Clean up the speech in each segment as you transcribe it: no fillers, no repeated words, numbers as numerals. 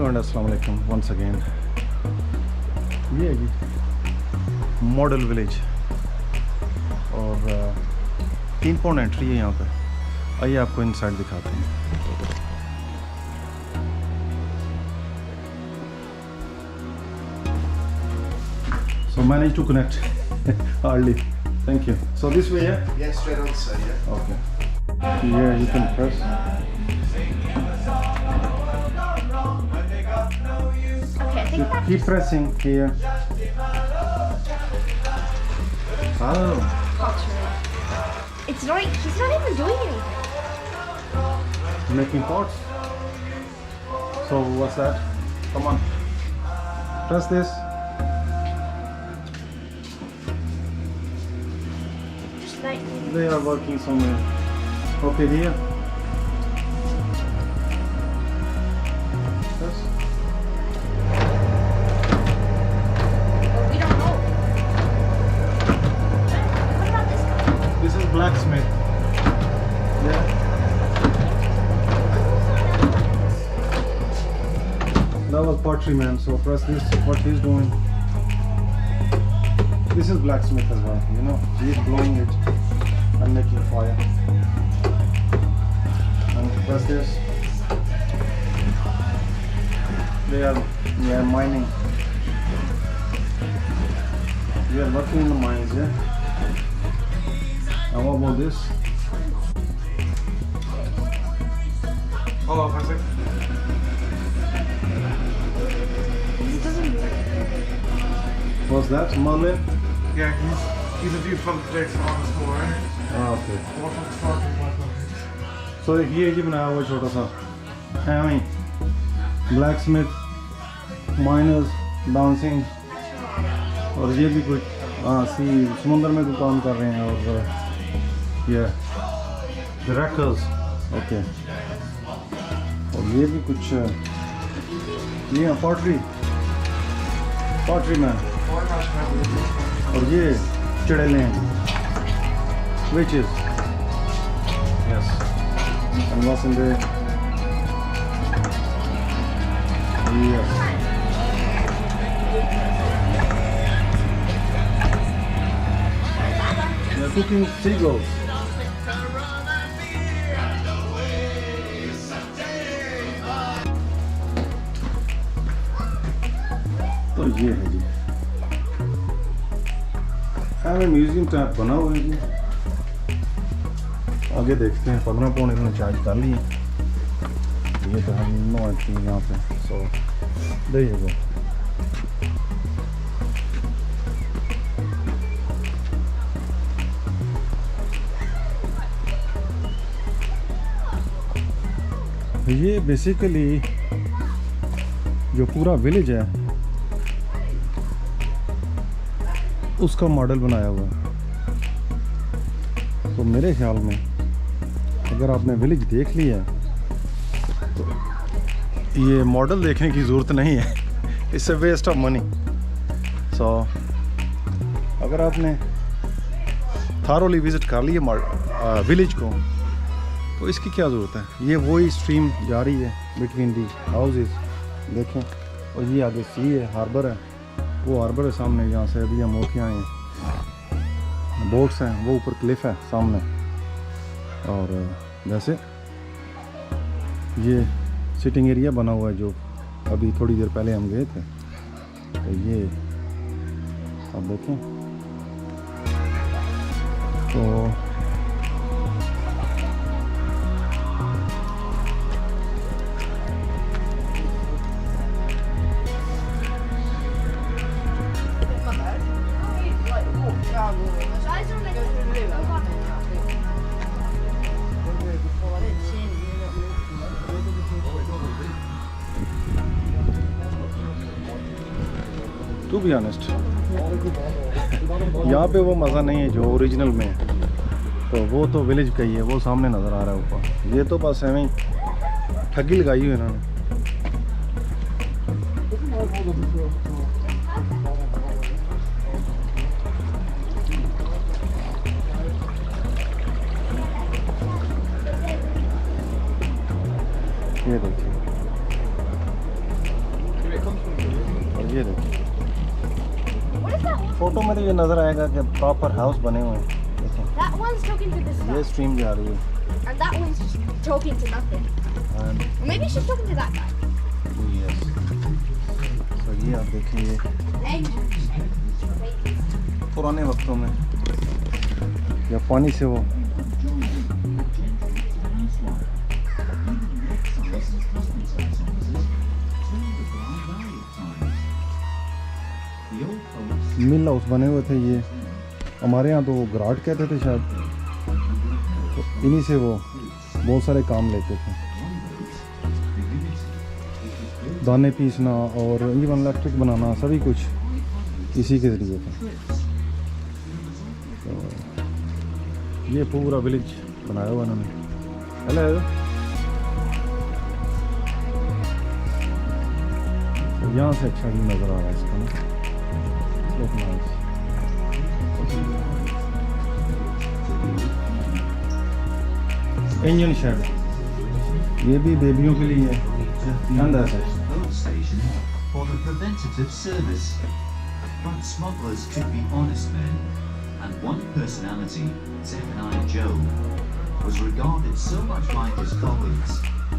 Hello and अस्सलाम वालेकुम once again. ये है जी मॉडल विलेज और 3 पाउंड एंट्री है यहाँ पे। आइए आपको इनसाइड दिखाते हैं। So managed to connect hardly. Thank you. So this way, yeah? Yeah, straight on, sir, yeah. Okay. Yeah, you can press. Okay, I think that Keep pressing here. Oh. it's not. He's not even doing anything. Making pots. So what's that? Come on. Press this. Like, They are working somewhere. Okay, here. Yes. we don't know. What about this guy? This is blacksmith. Yeah. That was pottery man. So press this. What he's doing. This is blacksmith as well. You know, he's blowing it and making fire. And press this. They are mining. We are working in the mines, yeah. And what about this? Hold on for a second. This doesn't work. What's that? Merlin? Yeah, he's a few fun tricks on the floor, right? Ah, okay. What from the start, So ये जी बनाया हुआ छोटा सा एवं blacksmith, miners, dancing और ये भी कुछ सी समुंदर में भी काम कर रहे हैं और ये रैकर्स ओके और ये भी कुछ ये पॉटरी मैन और ये चढ़ेलें witches yes and what's in there? Yes. They're cooking seagulls. तो ये है जी म्यूजियम टाइप बना हुआ है जी। आगे देखते हैं 15 पाउंड इन्होंने चार्ज कर लिए। ये तो हम नो एंट्री यहाँ पे सो देखिएगा। ये बेसिकली जो पूरा विलेज है उसका मॉडल बनाया हुआ है। तो मेरे ख्याल में अगर आपने विलेज देख लिया तो ये मॉडल देखने की ज़रूरत नहीं है। It's a waste of money. So अगर आपने थारोली विज़िट कर लिया विलेज को तो इसकी क्या ज़रूरत है। ये वही स्ट्रीम जा रही है बिटवीन दी हाउसेस देखें और ये आगे सी है, हार्बर है। वो हार्बर है सामने, यहाँ से अभी हम होके आए हैं। बोट्स हैं, वो ऊपर क्लिफ है सामने। और वैसे ये सिटिंग एरिया बना हुआ है जो अभी थोड़ी देर पहले हम गए थे। तो ये आप देखें तो टू बी ऑनेस्ट यहाँ पे वो मज़ा नहीं है जो ओरिजिनल में है। तो वो तो विलेज का ही है, वो सामने नज़र आ रहा है ऊपर। ये तो बस ऐਵੇਂ ठगी लगाई हुई है इन्होंने। ये देखिए ये देखिए, What is that one? Photo में तो ये नज़र आएगा कि प्रॉपर हाउस बने हुए हैं। देखें, That one's talking to the sky. ये स्ट्रीम जा रही है। And that one's just talking to nothing. And Or maybe she's talking to that guy. yes, तो ये आप देखिए, ये पुराने वक्तों में या पानी से वो मिल हाउस बने हुए थे। ये हमारे यहाँ तो वो ग्राट कहते थे शायद, तो इन्हीं से वो बहुत सारे काम लेते थे, दाने पीसना और इवन इलेक्ट्रिक बनाना, सभी कुछ इसी के ज़रिए था। तो ये पूरा विलेज बनाया हुआ उन्होंने। हेलो, तो यहाँ से अच्छा व्यू नज़र आ रहा है इसका ना। Look nice. इंजन शेड, ये भी बेबियों के लिए है अंदर से। For the preventative service, but smugglers could be honest men, and one personality, Second-Eye Joe, was regarded so much by his colleagues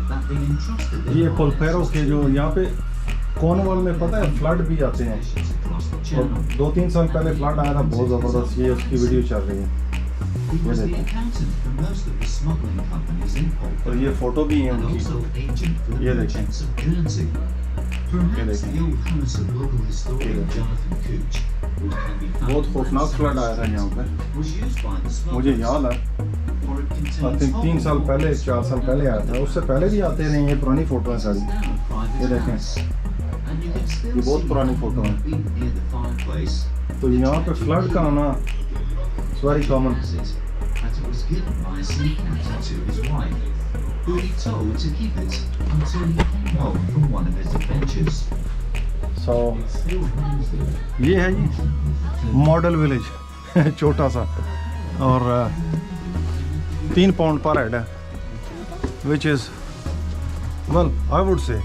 that they entrusted their ये पोलपेरो के जो यहाँ पे कॉर्नवॉल में पता है फ्लड भी आते हैं, और 2-3 साल पहले फ्लड आया था बहुत ज़बरदस्त। ये उसकी वीडियो चल रही है, He was the accountant for most of the smuggling companies in Polperro, और ये फ़ोटो भी है and उनकी। also agent for the ये merchants of Guernsey. Perhaps देखें। the old house of local historian Jonathan Cooch, which can be found बहुत in खौफनाक flood आया था यहाँ पर, was used by the मुझे smugglers, याद है। for it I contains think 3 साल पहले, 4 साल पहले आया था, उससे पहले भी आते रहे। ये पुरानी फ़ोटो है सारी, down a private ये देखें। house. And you can still ये बहुत see पुरानी people फोटो है। being near the fireplace. तो यहाँ पे फ्लड का आना very common. Visit that it was given by a sea captain to his wife, who he told to keep it until he came home from one of his adventures. सो ये है जी model village छोटा सा, और 3 pound पर head है, which is well I would say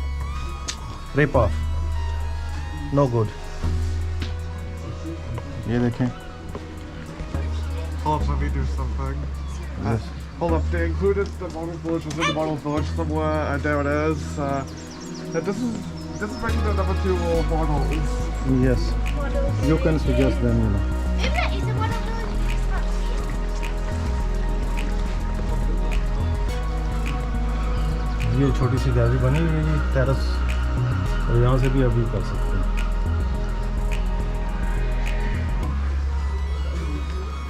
rip off, no good. ये देखें, Hold on, let me do something. Yes. Hold up, they included the model village was in the model village somewhere, and there it is. This is bringing the number 2 models. yes, you can suggest them, you know. Maybe that is the one I'm doing. ये छोटी सी gallery बनी हुई है जी, terrace, और यहाँ से भी अभी कर सकते हैं।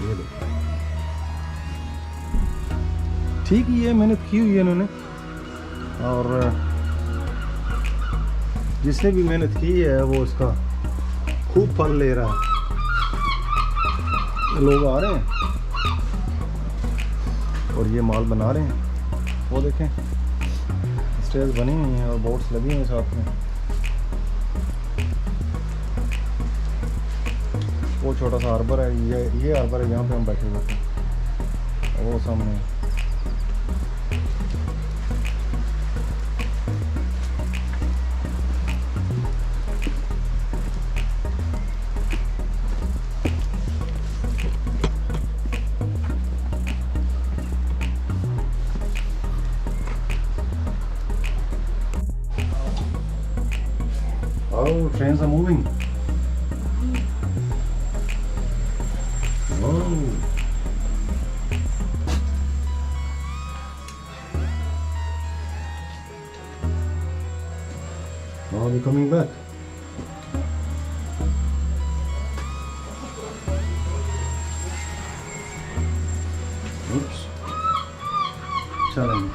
ये देखो, ठीक ही है, मेहनत की हुई है इन्होंने, और जिसने भी मेहनत की है वो इसका खूब फल ले रहा है। लोग आ रहे हैं और ये माल बना रहे हैं, वो देखें, स्टेज बनी हुई हैं और बोट्स लगी हुई हैं साथ में। वो छोटा सा हार्बर है, ये हार्बर है, यहाँ पे हम बैठे हुए थे, वो सामने। Oh, trains are moving. Oh. Now they're coming back. Oops. Challenge.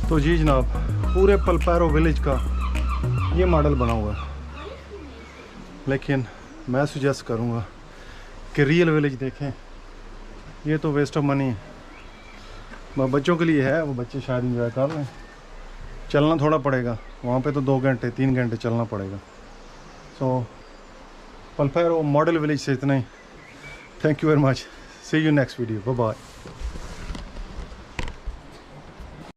तो जी जनाब, पूरे पलपैरो विलेज का ये मॉडल बना हुआ है, लेकिन मैं सुजेस्ट करूँगा कि रियल विलेज देखें। ये तो वेस्ट ऑफ मनी है, बच्चों के लिए है, वो बच्चे शायद इंजॉय कर लें। चलना थोड़ा पड़ेगा वहाँ पे, तो 2 घंटे 3 घंटे चलना पड़ेगा। सो पलपैरो मॉडल विलेज से इतना ही। Thank you very much, see you next video, bye bye.